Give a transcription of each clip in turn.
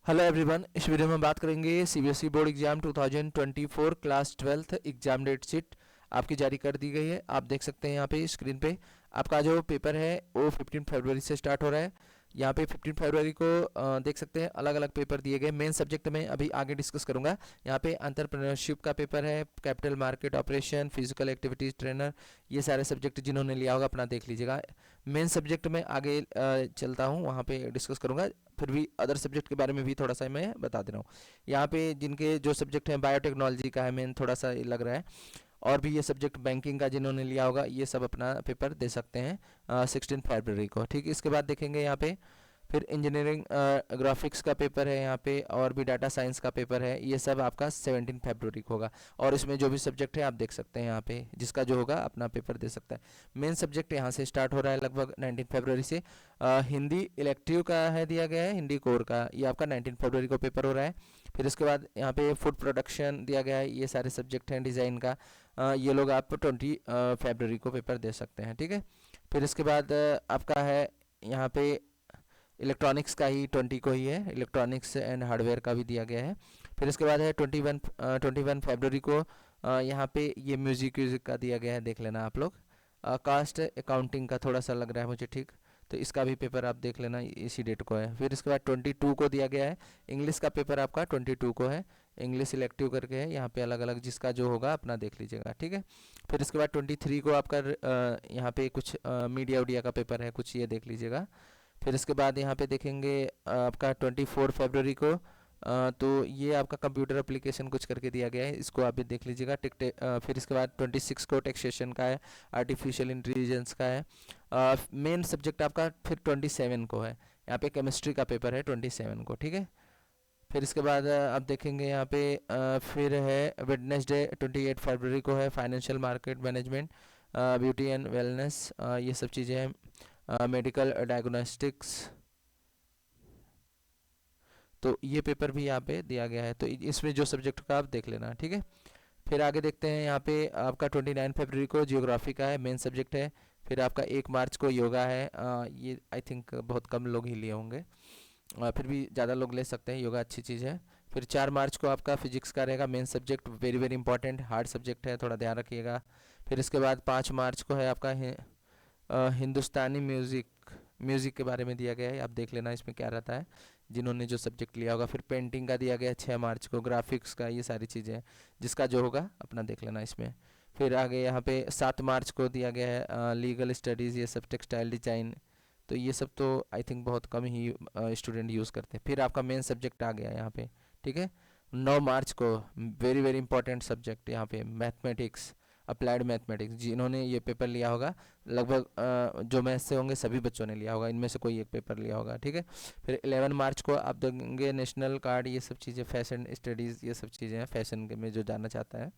Hello everyone, इस video में बात करेंगे CBSE board exam 2024 class 12th exam date sheet आपकी जारी कर दी गई है। आप देख सकते हैं यहाँ पे स्क्रीन पे आपका जो पेपर है वो 15 फरवरी से स्टार्ट हो रहा है। यहाँ पे 15 फरवरी को देख सकते हैं अलग अलग पेपर दिए गए। मेन सब्जेक्ट में अभी आगे डिस्कस करूंगा। यहाँ पे एंटरप्रेन्योरशिप का पेपर है, capital market operation, physical activities trainer, ये सारे सब्जेक्ट जिन्होंने लिया होगा अपना देख लीजिएगा। मेन सब्जेक्ट में आगे चलता हूँ, वहाँ पे डिस्कस करूंगा। फिर भी अदर सब्जेक्ट के बारे में भी थोड़ा सा मैं बता दे रहा हूँ। यहाँ पे जिनके जो सब्जेक्ट हैं बायोटेक्नोलॉजी का है मेन, थोड़ा सा ये लग रहा है। और भी ये सब्जेक्ट बैंकिंग का जिन्होंने लिया होगा ये सब अपना पेपर दे सकते हैं 16 फरवरी को। ठीक, इसके बाद देखेंगे यहाँ पे फिर इंजीनियरिंग ग्राफिक्स का पेपर है यहाँ पे, और भी डाटा साइंस का पेपर है। ये सब आपका 17 फरवरी को होगा। और इसमें जो भी सब्जेक्ट है आप देख सकते हैं यहाँ पे, जिसका जो होगा अपना पेपर दे सकता है। मेन सब्जेक्ट यहाँ से स्टार्ट हो रहा है लगभग 19 फरवरी से। हिंदी इलेक्टिव का है दिया गया है, हिंदी कोर का, ये आपका 19 फरवरी को पेपर हो रहा है। फिर इसके बाद यहाँ पे फूड प्रोडक्शन दिया गया है, ये सारे सब्जेक्ट हैं डिज़ाइन का। ये लोग आप 20 फरवरी को पेपर दे सकते हैं। ठीक है, फिर इसके बाद आपका है यहाँ पे इलेक्ट्रॉनिक्स का ही 20 को ही है, इलेक्ट्रॉनिक्स एंड हार्डवेयर का भी दिया गया है। फिर इसके बाद है 21 फरवरी को यहाँ पे ये म्यूजिक व्यूजिक का दिया गया है, देख लेना आप लोग। कास्ट अकाउंटिंग का थोड़ा सा लग रहा है मुझे, ठीक, तो इसका भी पेपर आप देख लेना, इसी डेट को है। फिर इसके बाद 22 को दिया गया है, इंग्लिश का पेपर आपका 22 को है, इंग्लिश इलेक्टिव करके है यहाँ पे, अलग अलग जिसका जो होगा अपना देख लीजिएगा। ठीक है, फिर इसके बाद 23 को आपका यहाँ पे कुछ मीडिया उडिया का पेपर है कुछ, ये देख लीजिएगा। फिर इसके बाद यहाँ पे देखेंगे आपका 24 फरवरी को तो ये आपका कंप्यूटर एप्लीकेशन कुछ करके दिया गया है, इसको आप भी देख लीजिएगा। फिर इसके बाद 26 को टैक्सेशन का है, आर्टिफिशियल इंटेलिजेंस का है। मेन सब्जेक्ट आपका फिर 27 को है, यहाँ पे केमिस्ट्री का पेपर है 27 को। ठीक है, फिर इसके बाद आप देखेंगे यहाँ पे फिर है वेडनेसडे 28 फरवरी को है, financial market management, beauty and wellness, ये सब चीज़ें हैं, मेडिकल डायग्नोस्टिक्स, तो ये पेपर भी यहाँ पे दिया गया है। तो इसमें जो सब्जेक्ट का आप देख लेना। ठीक है, फिर आगे देखते हैं यहाँ पे आपका 29 फरवरी को जियोग्राफी का है, मेन सब्जेक्ट है। फिर आपका 1 मार्च को योगा है, ये आई थिंक बहुत कम लोग ही लिए होंगे, फिर भी ज़्यादा लोग ले सकते हैं, योगा अच्छी चीज़ है। फिर 4 मार्च को आपका फिजिक्स का रहेगा, main subject, very very important hard subject है, थोड़ा ध्यान रखिएगा। फिर इसके बाद 5 मार्च को है आपका हिंदुस्तानी म्यूज़िक के बारे में दिया गया है, आप देख लेना इसमें क्या रहता है जिन्होंने जो सब्जेक्ट लिया होगा। फिर पेंटिंग का दिया गया है 6 मार्च को, ग्राफिक्स का, ये सारी चीज़ें हैं, जिसका जो होगा अपना देख लेना इसमें। फिर आगे यहाँ पे 7 मार्च को दिया गया है लीगल स्टडीज़, ये सब टेक्सटाइल डिजाइन, तो ये सब तो आई थिंक बहुत कम ही स्टूडेंट यूज़ करते हैं। फिर आपका मेन सब्जेक्ट आ गया यहाँ पे। ठीक है, 9 मार्च को वेरी वेरी इंपॉर्टेंट सब्जेक्ट यहाँ पे मैथमेटिक्स, अप्लाइड मैथमेटिक्स, जिन्होंने ये पेपर लिया होगा लगभग जो मैथ से होंगे सभी बच्चों ने लिया होगा, इनमें से कोई एक पेपर लिया होगा। ठीक है, फिर 11 मार्च को आप देंगे नेशनल कार्ड, ये सब चीज़ें, फैशन स्टडीज़, ये सब चीज़ें हैं फैशन में जो जानना चाहता है।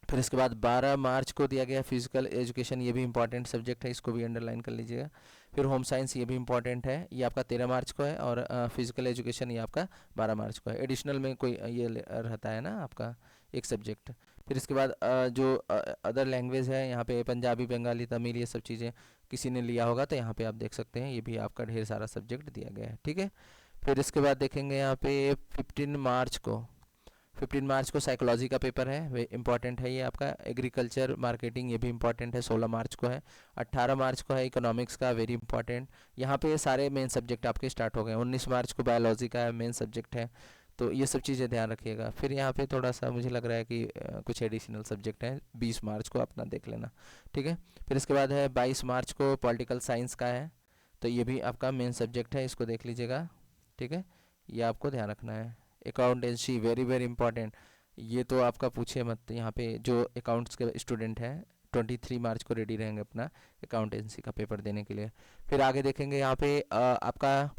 फिर इसके बाद 12 मार्च को दिया गया फिजिकल एजुकेशन, ये भी इंपॉर्टेंट सब्जेक्ट है, इसको भी अंडरलाइन कर लीजिएगा। फिर होम साइंस, ये भी इंपॉर्टेंट है, ये आपका 13 मार्च को है, और फिजिकल एजुकेशन ये आपका 12 मार्च को है। एडिशनल में कोई ये रहता है ना आपका एक सब्जेक्ट। फिर इसके बाद जो अदर लैंग्वेज है यहाँ पे पंजाबी, बंगाली, तमिल, ये सब चीज़ें किसी ने लिया होगा तो यहाँ पे आप देख सकते हैं, ये भी आपका ढेर सारा सब्जेक्ट दिया गया है। ठीक है, फिर इसके बाद देखेंगे यहाँ पे 15 मार्च को साइकोलॉजी का पेपर है, वे इंपॉर्टेंट है ये आपका। एग्रीकल्चर मार्केटिंग, ये भी इंपॉर्टेंट है, 16 मार्च को है। 18 मार्च को है इकोनॉमिक्स का, वेरी इंपॉर्टेंट। यहाँ पे ये सारे मेन सब्जेक्ट आपके स्टार्ट हो गए। 19 मार्च को बायोलॉजी का है, मेन सब्जेक्ट है, तो ये सब चीज़ें ध्यान रखिएगा। फिर यहाँ पे थोड़ा सा मुझे लग रहा है कि कुछ एडिशनल सब्जेक्ट हैं, 20 मार्च को अपना देख लेना। ठीक है, फिर इसके बाद है 22 मार्च को पॉलिटिकल साइंस का है, तो ये भी आपका मेन सब्जेक्ट है, इसको देख लीजिएगा। ठीक है, ये आपको ध्यान रखना है। अकाउंटेंसी, वेरी वेरी इंपॉर्टेंट, ये तो आपका पूछे मत, यहाँ पे जो अकाउंट्स के स्टूडेंट हैं 23 मार्च को रेडी रहेंगे अपना अकाउंटेंसी का पेपर देने के लिए। फिर आगे देखेंगे यहाँ पे आपका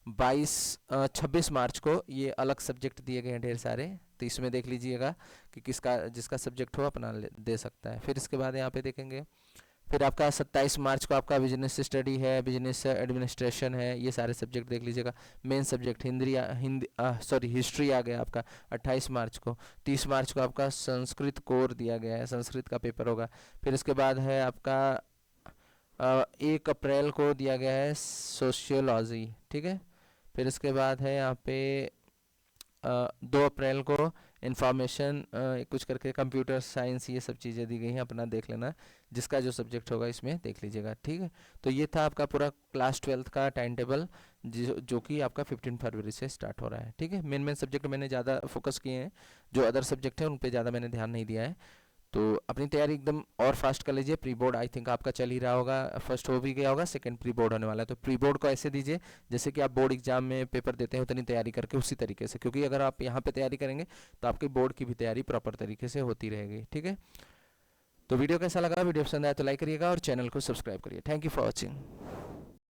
26 मार्च को ये अलग सब्जेक्ट दिए गए हैं ढेर सारे, तो इसमें देख लीजिएगा कि किसका जिसका सब्जेक्ट हो अपना दे सकता है। फिर इसके बाद यहाँ पे देखेंगे फिर आपका 27 मार्च को आपका बिजनेस स्टडी है, बिजनेस एडमिनिस्ट्रेशन है, ये सारे सब्जेक्ट देख लीजिएगा। मेन सब्जेक्ट हिस्ट्री आ गया आपका 28 मार्च को। 30 मार्च को आपका संस्कृत कोर दिया गया है, संस्कृत का पेपर होगा। फिर इसके बाद है आपका 1 अप्रैल को दिया गया है सोशियोलॉजी। ठीक है, फिर इसके बाद है यहाँ पे 2 अप्रैल को इंफॉर्मेशन कुछ करके कंप्यूटर साइंस, ये सब चीज़ें दी गई हैं, अपना देख लेना, जिसका जो सब्जेक्ट होगा इसमें देख लीजिएगा, ठीक है। तो ये था आपका पूरा क्लास 12th का टाइम टेबल, जो कि आपका 15 फरवरी से स्टार्ट हो रहा है, ठीक है। मेन सब्जेक्ट मैंने ज़्यादा फोकस किए हैं, जो अदर सब्जेक्ट हैं उन पर ज़्यादा मैंने ध्यान नहीं दिया है। तो अपनी तैयारी एकदम और फास्ट कर लीजिए। प्री बोर्ड आई थिंक आपका चल ही रहा होगा, फर्स्ट हो भी गया होगा, सेकंड प्री बोर्ड होने वाला है, तो प्री बोर्ड को ऐसे दीजिए जैसे कि आप बोर्ड एग्जाम में पेपर देते हैं उतनी तैयारी करके, उसी तरीके से, क्योंकि अगर आप यहाँ पे तैयारी करेंगे तो आपकी बोर्ड की भी तैयारी प्रॉपर तरीके से होती रहेगी, ठीक है। तो वीडियो कैसा लगा, वीडियो पसंद आया तो लाइक करिएगा और चैनल को सब्सक्राइब करिए। Thank you for watching.